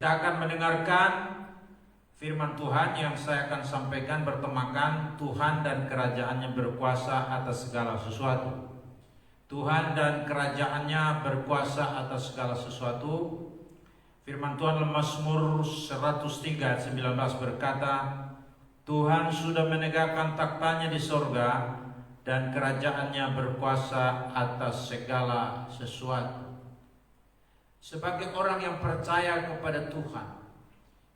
Kita akan mendengarkan firman Tuhan yang saya akan sampaikan bertemakan Tuhan dan kerajaannya berkuasa atas segala sesuatu. Tuhan dan kerajaannya berkuasa atas segala sesuatu. Firman Tuhan dalam Mazmur 103 ayat 19 berkata, Tuhan sudah menegakkan taktanya di sorga dan kerajaannya berkuasa atas segala sesuatu. Sebagai orang yang percaya kepada Tuhan,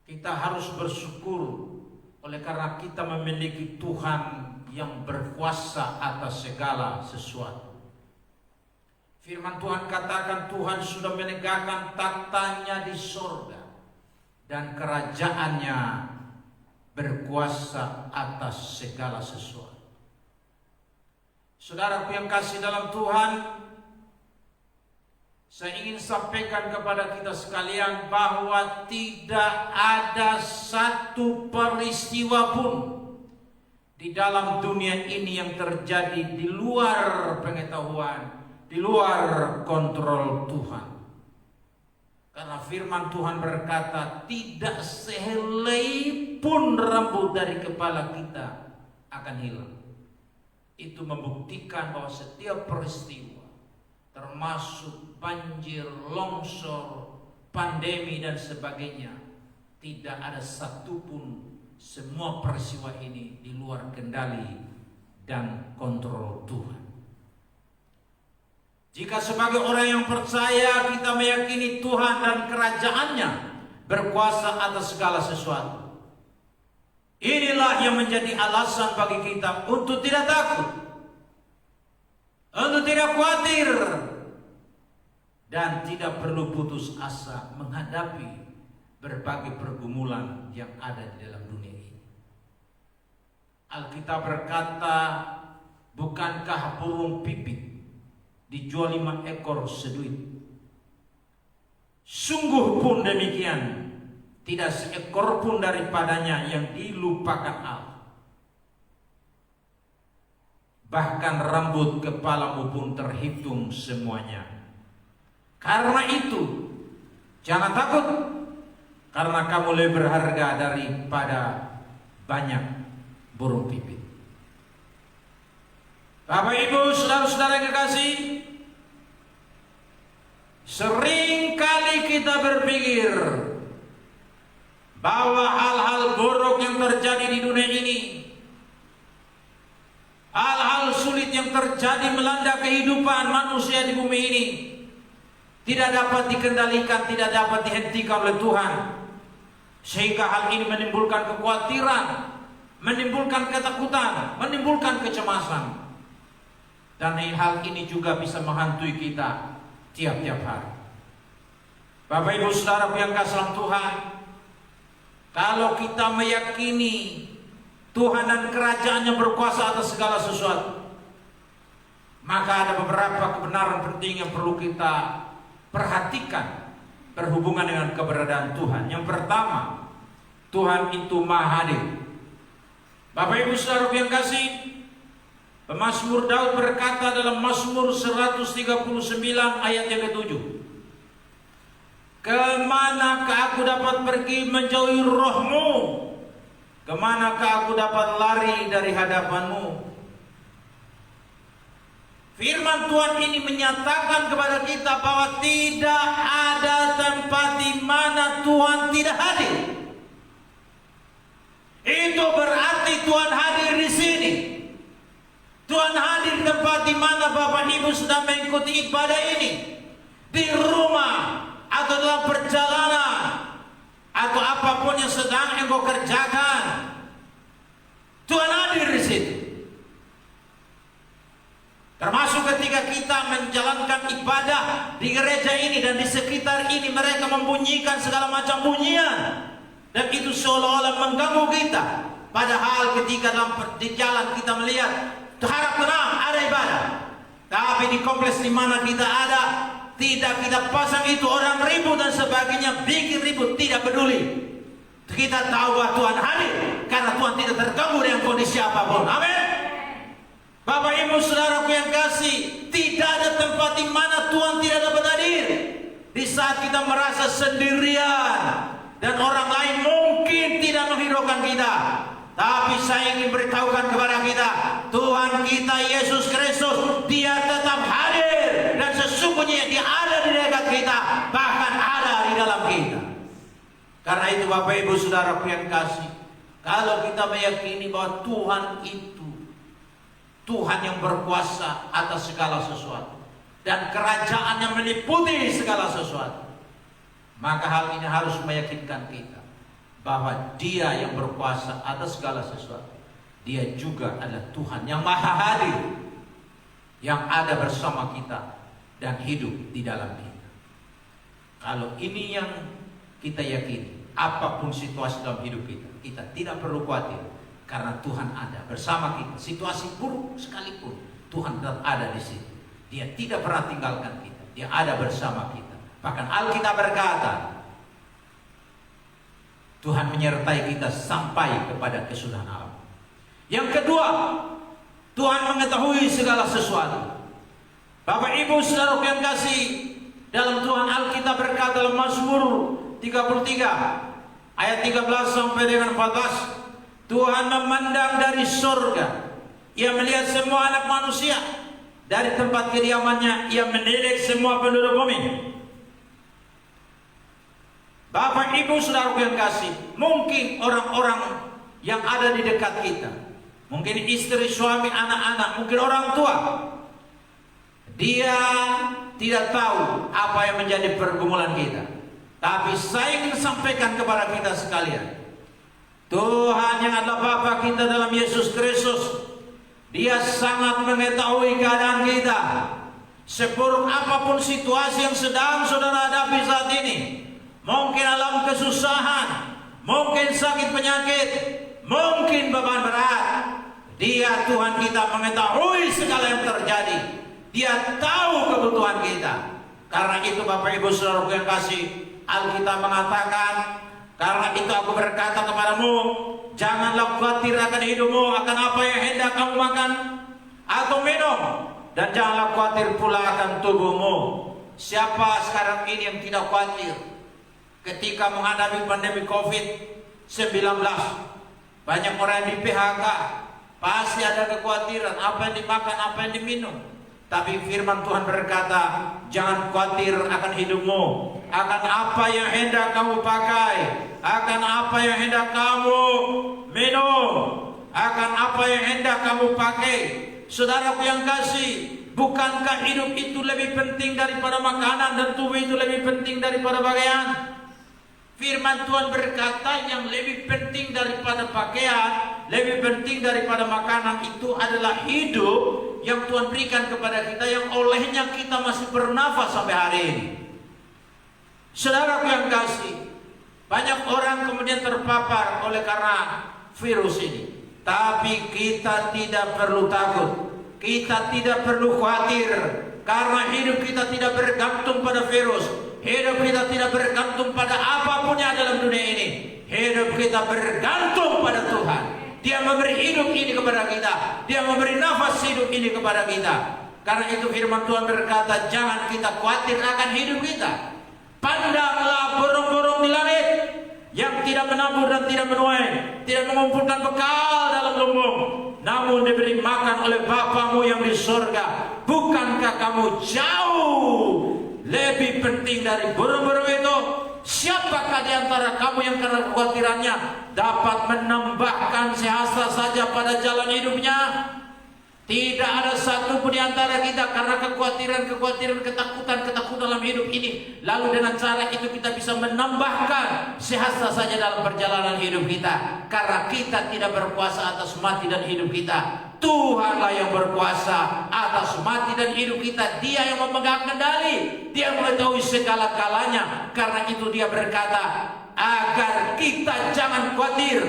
kita harus bersyukur oleh karena kita memiliki Tuhan yang berkuasa atas segala sesuatu. Firman Tuhan katakan Tuhan sudah menegakkan taktanya di sorga dan kerajaannya berkuasa atas segala sesuatu. Saudaraku yang kasih dalam Tuhan, saya ingin sampaikan kepada kita sekalian bahwa tidak ada satu peristiwa pun di dalam dunia ini yang terjadi di luar pengetahuan, di luar kontrol Tuhan. Karena firman Tuhan berkata, tidak sehelai pun rambut dari kepala kita akan hilang. Itu membuktikan bahwa setiap peristiwa, termasuk banjir, longsor, pandemi dan sebagainya, tidak ada satupun semua peristiwa ini di luar kendali dan kontrol Tuhan. Jika sebagai orang yang percaya kita meyakini Tuhan dan kerajaannya berkuasa atas segala sesuatu, inilah yang menjadi alasan bagi kita untuk tidak takut, untuk tidak khawatir, dan tidak perlu putus asa menghadapi berbagai pergumulan yang ada di dalam dunia ini. Alkitab berkata, bukankah burung pipit dijual 5 ekor seduit? Sungguh pun demikian, tidak seekor pun daripadanya yang dilupakan Allah. Bahkan rambut kepalamu pun terhitung semuanya. Karena itu, jangan takut, karena kamu lebih berharga daripada banyak burung pipit. Bapak Ibu, saudara-saudara yang kekasih, sering kali kita berpikir bahwa hal-hal buruk yang terjadi di dunia ini, hal-hal sulit yang terjadi melanda kehidupan manusia di bumi ini, tidak dapat dikendalikan, tidak dapat dihentikan oleh Tuhan. Sehingga hal ini menimbulkan kekhawatiran, menimbulkan ketakutan, menimbulkan kecemasan. Dan hal ini juga bisa menghantui kita tiap-tiap hari. Bapak Ibu saudaraku yang kasih dalam Tuhan, kalau kita meyakini Tuhan dan kerajaannya berkuasa atas segala sesuatu, maka ada beberapa kebenaran penting yang perlu kita perhatikan berhubungan dengan keberadaan Tuhan. Yang pertama, Tuhan itu Maha Hadir. Bapak Ibu saudaraku yang kasih, Pemazmur Daud berkata dalam Mazmur 139 ayat yang ke-7, kemanakah aku dapat pergi menjauhi rohmu? Kemanakah aku dapat lari dari hadapanmu? Firman Tuhan ini menyatakan kepada kita bahwa tidak ada tempat di mana Tuhan tidak hadir. Itu berarti Tuhan hadir di sini. Tuhan hadir di tempat di mana Bapak Ibu sedang mengikuti ibadah ini, di rumah atau dalam perjalanan atau apapun yang sedang engkau kerjakan. Tuhan hadir di situ. Termasuk ketika kita menjalankan ibadah di gereja ini dan di sekitar ini, mereka membunyikan segala macam bunyian, dan itu seolah-olah mengganggu kita. Padahal ketika di jalan kita melihat harap tenang, ada ibadah. Tapi di kompleks di mana kita ada, tidak kita pasang itu orang ribut dan sebagainya, bikin ribut, tidak peduli. Kita tahu bahwa Tuhan hadir karena Tuhan tidak terganggu dengan kondisi apapun. Amin. Bapak Ibu saudaraku yang kasih, tidak ada tempat di mana Tuhan tidak dapat hadir. Di saat kita merasa sendirian dan orang lain mungkin tidak menghiraukan kita, tapi saya ingin beritahukan kepada kita, Tuhan kita Yesus Kristus, Dia tetap hadir, dan sesungguhnya Dia ada di dekat kita, bahkan ada di dalam kita. Karena itu Bapak Ibu Saudaraku yang kasih, kalau kita meyakini bahwa Tuhan itu Tuhan yang berkuasa atas segala sesuatu, dan kerajaan yang meliputi segala sesuatu, maka hal ini harus meyakinkan kita bahwa Dia yang berkuasa atas segala sesuatu. Dia juga adalah Tuhan yang maha hadir, yang ada bersama kita dan hidup di dalam kita. Kalau ini yang kita yakini, apapun situasi dalam hidup kita, kita tidak perlu khawatir, karena Tuhan ada bersama kita. Situasi buruk sekalipun, Tuhan tetap ada di situ. Dia tidak pernah tinggalkan kita. Dia ada bersama kita. Bahkan Alkitab berkata, Tuhan menyertai kita sampai kepada kesudahan alam. Yang kedua, Tuhan mengetahui segala sesuatu. Bapak Ibu Saudara yang kasih, dalam Tuhan Alkitab berkata dalam Mazmur 33 ayat 13 sampai dengan 14, Tuhan memandang dari surga, Ia melihat semua anak manusia. Dari tempat kediamannya Ia menilik semua penduduk bumi. Bapak Ibu Saudara yang kasih, mungkin orang-orang yang ada di dekat kita, mungkin istri, suami, anak-anak, mungkin orang tua, dia tidak tahu apa yang menjadi pergumulan kita. Tapi saya ingin sampaikan kepada kita sekalian, Tuhan yang adalah Bapa kita dalam Yesus Kristus, Dia sangat mengetahui keadaan kita. Seburuk apapun situasi yang sedang saudara hadapi saat ini, mungkin dalam kesusahan, mungkin sakit penyakit, mungkin beban berat, Dia Tuhan kita mengetahui segala yang terjadi. Dia tahu kebutuhan kita. Karena itu Bapak Ibu Saudara yang kasih, Alkitab mengatakan, karena itu aku berkata kepadamu, janganlah khawatir akan hidupmu, akan apa yang hendak kamu makan atau minum, dan janganlah khawatir pula akan tubuhmu. Siapa sekarang ini yang tidak khawatir ketika menghadapi pandemi COVID-19? Banyak orang yang di PHK, pasti ada kekhawatiran apa yang dimakan, apa yang diminum. Tapi firman Tuhan berkata, jangan khawatir akan hidupmu, akan apa yang hendak kamu pakai, akan apa yang hendak kamu minum, akan apa yang hendak kamu pakai. Saudaraku yang kasih, bukankah hidup itu lebih penting daripada makanan, dan tubuh itu lebih penting daripada pakaian? Firman Tuhan berkata, yang lebih penting daripada pakaian, lebih penting daripada makanan, itu adalah hidup yang Tuhan berikan kepada kita, yang olehnya kita masih bernafas sampai hari ini. Saudaraku yang kasih, banyak orang kemudian terpapar oleh karena virus ini. Tapi kita tidak perlu takut, kita tidak perlu khawatir, karena hidup kita tidak bergantung pada virus. Hidup kita tidak bergantung pada apapun yang dalam dunia ini. Hidup kita bergantung pada Tuhan. Dia memberi hidup ini kepada kita. Dia memberi nafas hidup ini kepada kita. Karena itu firman Tuhan berkata, jangan kita khawatir akan hidup kita. Pandanglah burung-burung di langit, yang tidak menabur dan tidak menuai, tidak mengumpulkan bekal dalam lumbung, namun diberi makan oleh Bapamu yang di surga. Bukankah kamu jauh lebih penting dari burung-burung itu? Siapakah di antara kamu yang karena kekhawatirannya dapat menambahkan sehasta saja pada jalan hidupnya? Tidak ada satu pun di antara kita karena kekhawatiran, ketakutan dalam hidup ini. Lalu dengan cara itu kita bisa menambahkan sehasta saja dalam perjalanan hidup kita. Karena kita tidak berkuasa atas mati dan hidup kita. Tuhanlah yang berkuasa atas mati dan hidup kita. Dia yang memegang kendali. Dia mengetahui segala-galanya. Karena itu Dia berkata, agar kita jangan khawatir.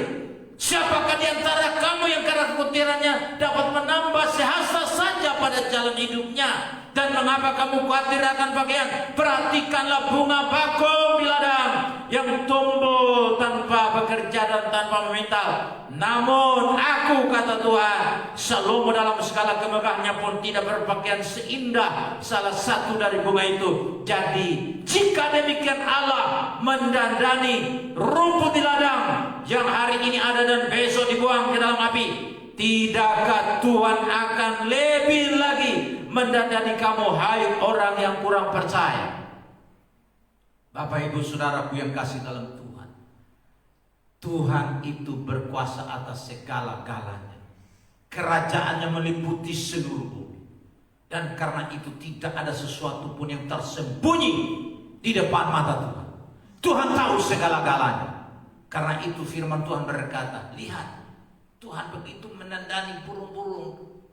Siapakah di antara kamu yang karena kekhawatirannya dapat menambah sehasta saja pada jalan hidupnya? Dan mengapa kamu khawatir akan pakaian? Perhatikanlah bunga bakung di ladang yang tumbuh tanpa bekerja dan tanpa meminta. Namun aku, kata Tuhan, Salomo dalam segala kemegahannya pun tidak berpakaian seindah salah satu dari bunga itu. Jadi jika demikian Allah mendandani rumput di ladang yang hari ini ada dan besok dibuang ke dalam api, tidakkah Tuhan akan lebih lagi mendandani kamu, hai orang yang kurang percaya? Bapak ibu saudaraku yang kasih dalam Tuhan, Tuhan itu berkuasa atas segala-galanya. Kerajaannya meliputi seluruh bumi. Dan karena itu tidak ada sesuatu pun yang tersembunyi di depan mata Tuhan. Tuhan tahu segala-galanya. Karena itu firman Tuhan berkata, lihat, Tuhan begitu menandani burung-burung,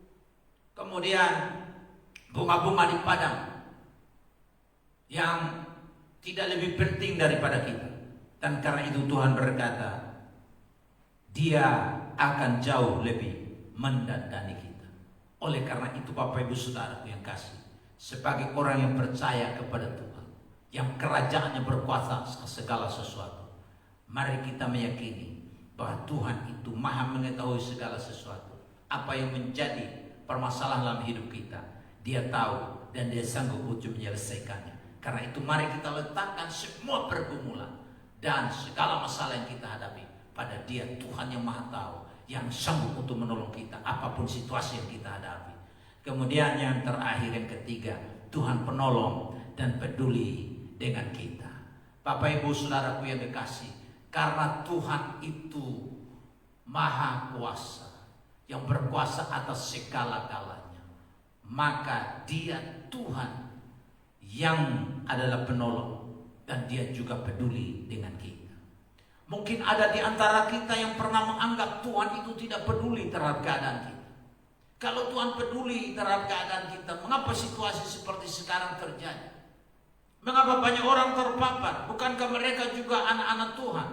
kemudian bunga-bunga di padang yang tidak lebih penting daripada kita. Dan karena itu Tuhan berkata, Dia akan jauh lebih mendandani kita. Oleh karena itu Bapak Ibu Saudaraku yang kasih, sebagai orang yang percaya kepada Tuhan, yang kerajaannya berkuasa segala sesuatu, mari kita meyakini bahwa Tuhan itu maha mengetahui segala sesuatu. Apa yang menjadi permasalahan dalam hidup kita, Dia tahu dan Dia sanggup untuk menyelesaikannya. Karena itu mari kita letakkan semua pergumulan dan segala masalah yang kita hadapi pada Dia, Tuhan yang maha tahu, yang sanggup untuk menolong kita apapun situasi yang kita hadapi. Kemudian yang terakhir, yang ketiga, Tuhan penolong dan peduli dengan kita. Bapak Ibu Saudaraku yang dikasih, karena Tuhan itu maha kuasa, yang berkuasa atas segala-galanya, maka Dia Tuhan yang adalah penolong, dan Dia juga peduli dengan kita. Mungkin ada di antara kita yang pernah menganggap Tuhan itu tidak peduli terhadap keadaan kita. Kalau Tuhan peduli terhadap keadaan kita, mengapa situasi seperti sekarang terjadi? Mengapa banyak orang terpapar? Bukankah mereka juga anak-anak Tuhan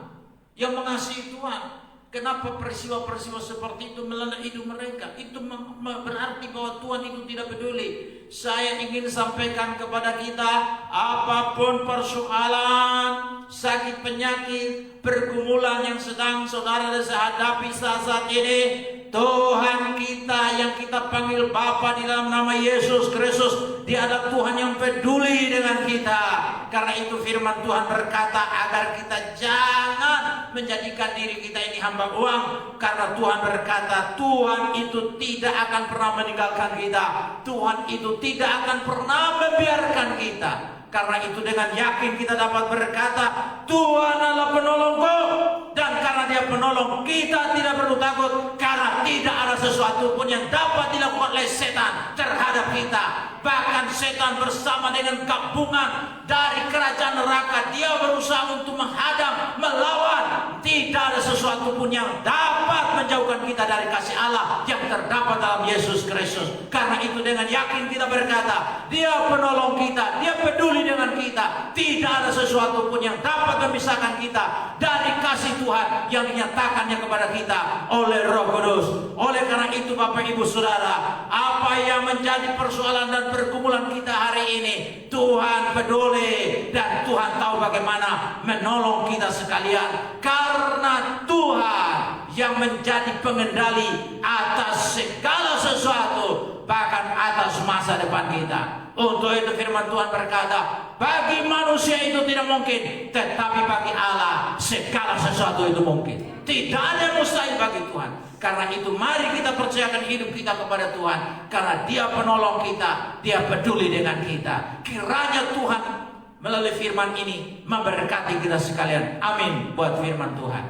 yang mengasihi Tuhan? Kenapa peristiwa-peristiwa seperti itu melanda hidup mereka? Itu berarti bahwa Tuhan itu tidak peduli. Saya ingin sampaikan kepada kita, apapun persoalan, sakit, penyakit, pergumulan yang sedang saudara hadapi saat ini, Tuhan kita yang kita panggil Bapa di dalam nama Yesus Kristus, Dia adalah Tuhan yang peduli dengan kita. Karena itu firman Tuhan berkata agar kita jangan menjadikan diri kita ini hamba uang. Karena Tuhan berkata Tuhan itu tidak akan pernah meninggalkan kita. Tuhan itu tidak akan pernah membiarkan kita. Karena itu dengan yakin kita dapat berkata, Tuhan adalah penolongku. Dan karena Dia penolong, kita tidak perlu takut. Karena tidak ada sesuatu pun yang dapat dilakukan oleh setan terhadap kita. Bahkan setan bersama dengan gabungan dari kerajaan neraka, dia berusaha untuk menghadang, melawan. Tidak ada sesuatu pun yang dapat menjauhkan kita dari kasih Allah yang terdapat dalam Yesus Kristus. Karena itu dengan yakin kita berkata, Dia penolong kita, Dia peduli dengan kita. Tidak ada sesuatu pun yang dapat memisahkan kita dari kasih Tuhan yang dinyatakannya kepada kita oleh Roh Kudus. Oleh karena itu Bapak Ibu Saudara, apa yang menjadi persoalan dan pergumulan kita hari ini, Tuhan peduli dan Tuhan tahu bagaimana menolong kita sekalian. Karena Tuhan yang menjadi pengendali atas segala sesuatu, bahkan atas masa depan kita. Untuk itu firman Tuhan berkata, bagi manusia itu tidak mungkin, tetapi bagi Allah segala sesuatu itu mungkin. Tidak ada yang mustahil bagi Tuhan. Karena itu mari kita percayakan hidup kita kepada Tuhan. Karena Dia penolong kita, Dia peduli dengan kita. Kiranya Tuhan melalui firman ini memberkati kita sekalian. Amin buat firman Tuhan.